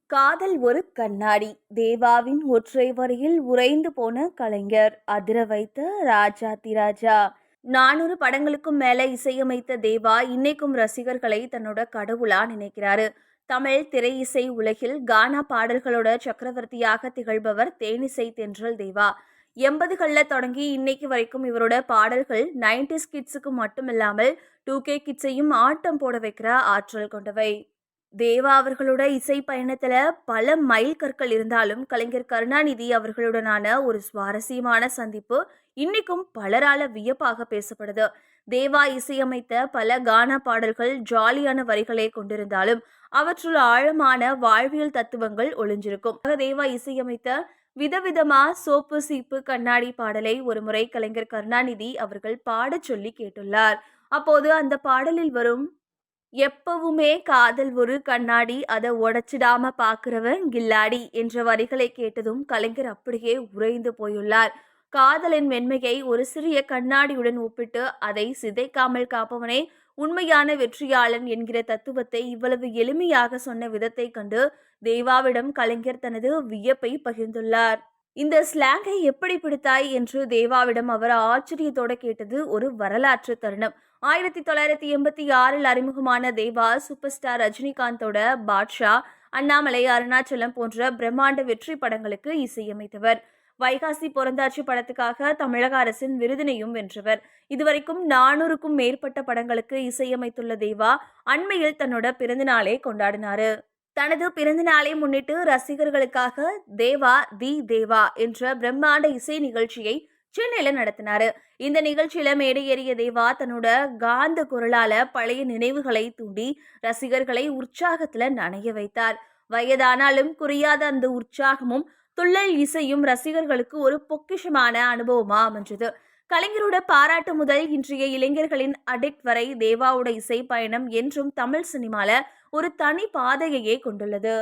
காதல் ஒரு கண்ணாடி. தேவாவின் ஒற்றை வரியில் உறைந்து போன கலைஞர், அதிர வைத்த ராஜாத்தி ராஜா. 400 படங்களுக்கும் மேல இசையமைத்த தேவா இன்னைக்கும் ரசிகர்களை தன்னோட கடவுளா நினைக்கிறாரு. தமிழ் திரை இசை உலகில் கானா பாடல்களோட சக்கரவர்த்தியாக திகழ்பவர் தேனிசை தென்றல் தேவா. 80கள்ல தொடங்கி இன்னைக்கு வரைக்கும் இவரோட பாடல்கள் 90s கிட்ஸுக்கு மட்டுமில்லாமல் 2K கிட்ஸையும் ஆட்டம் போட வைக்கிற ஆற்றல் கொண்டவை. தேவா அவர்களோட இசை பயணத்துல பல மைல் கற்கள் இருந்தாலும் கலைஞர் கருணாநிதி அவர்களுடனான ஒரு சுவாரஸ்யமான சந்திப்பு இன்னைக்கும் பலரால வியப்பாக பேசப்படுது. தேவா இசையமைத்த பல கானா பாடல்கள் ஜாலியான வரிகளை கொண்டிருந்தாலும் அவற்றுள் ஆழமான வாழ்வியல் தத்துவங்கள் ஒளிஞ்சிருக்கும். தேவா இசையமைத்த விதவிதமா சோப்பு சீப்பு கண்ணாடி பாடலை ஒருமுறை கலைஞர் கருணாநிதி அவர்கள் பாடச் சொல்லி கேட்டுள்ளார். அப்போது அந்த பாடலில் வரும் எப்பவுமே காதல் ஒரு கண்ணாடி, அதை உடைச்சிடாம பாக்குறவன் கில்லாடி என்ற வரிகளை கேட்டதும் கலைஞர் அப்படியே உறைந்து போயுள்ளார். காதலின் மென்மையை ஒரு சிறிய கண்ணாடியுடன் ஒப்பிட்டு அதை சிதைக்காமல் காப்பவனே உண்மையான வெற்றியாளன் என்கிற தத்துவத்தை இவ்வளவு எளிமையாக சொன்ன விதத்தை கண்டு தேவாவிடம் கலைஞர் தனது வியப்பை பகிர்ந்துள்ளார். இந்த ஸ்லாங்கை எப்படி பிடித்தாய் என்று தேவாவிடம் அவர் ஆச்சரியத்தோட கேட்டது ஒரு வரலாற்று தருணம். 1986 அறிமுகமான தேவா சூப்பர் ஸ்டார் ரஜினிகாந்தோட பாட்ஷா, அண்ணாமலை, அருணாச்சலம் போன்ற பிரம்மாண்ட வெற்றி படங்களுக்கு இசையமைத்தவர். வைகாசி பொறந்தாச்சி படத்துக்காக தமிழக அரசின் விருதினையும் வென்றவர். இதுவரைக்கும் 400க்கும் மேற்பட்ட படங்களுக்கு இசையமைத்துள்ள தேவா அண்மையில் தன்னோட பிறந்தநாளை கொண்டாடினாரு. தனது பிறந்தநாளை முன்னிட்டு ரசிகர்களுக்காக தேவா தி தேவா என்ற பிரம்மாண்ட இசை நிகழ்ச்சியை சென்னையில நடத்தினாரு. இந்த நிகழ்ச்சியில மேடையேறிய தேவா தன்னோட காந்த குரலால பழைய நினைவுகளை தூண்டி ரசிகர்களை உற்சாகத்துல நனைய வைத்தார். வயதானாலும் குறையாத அந்த உற்சாகமும் துள்ளல் இசையும் ரசிகர்களுக்கு ஒரு பொக்கிஷமான அனுபவமா அமைஞ்சது. கலைஞரோட பாராட்டு முதல் இன்றைய இளைஞர்களின் அடிக்ட் வரை தேவாவோட இசை பயணம் என்றும் தமிழ் சினிமால ஒரு தனி பாதையையே கொண்டுள்ளது.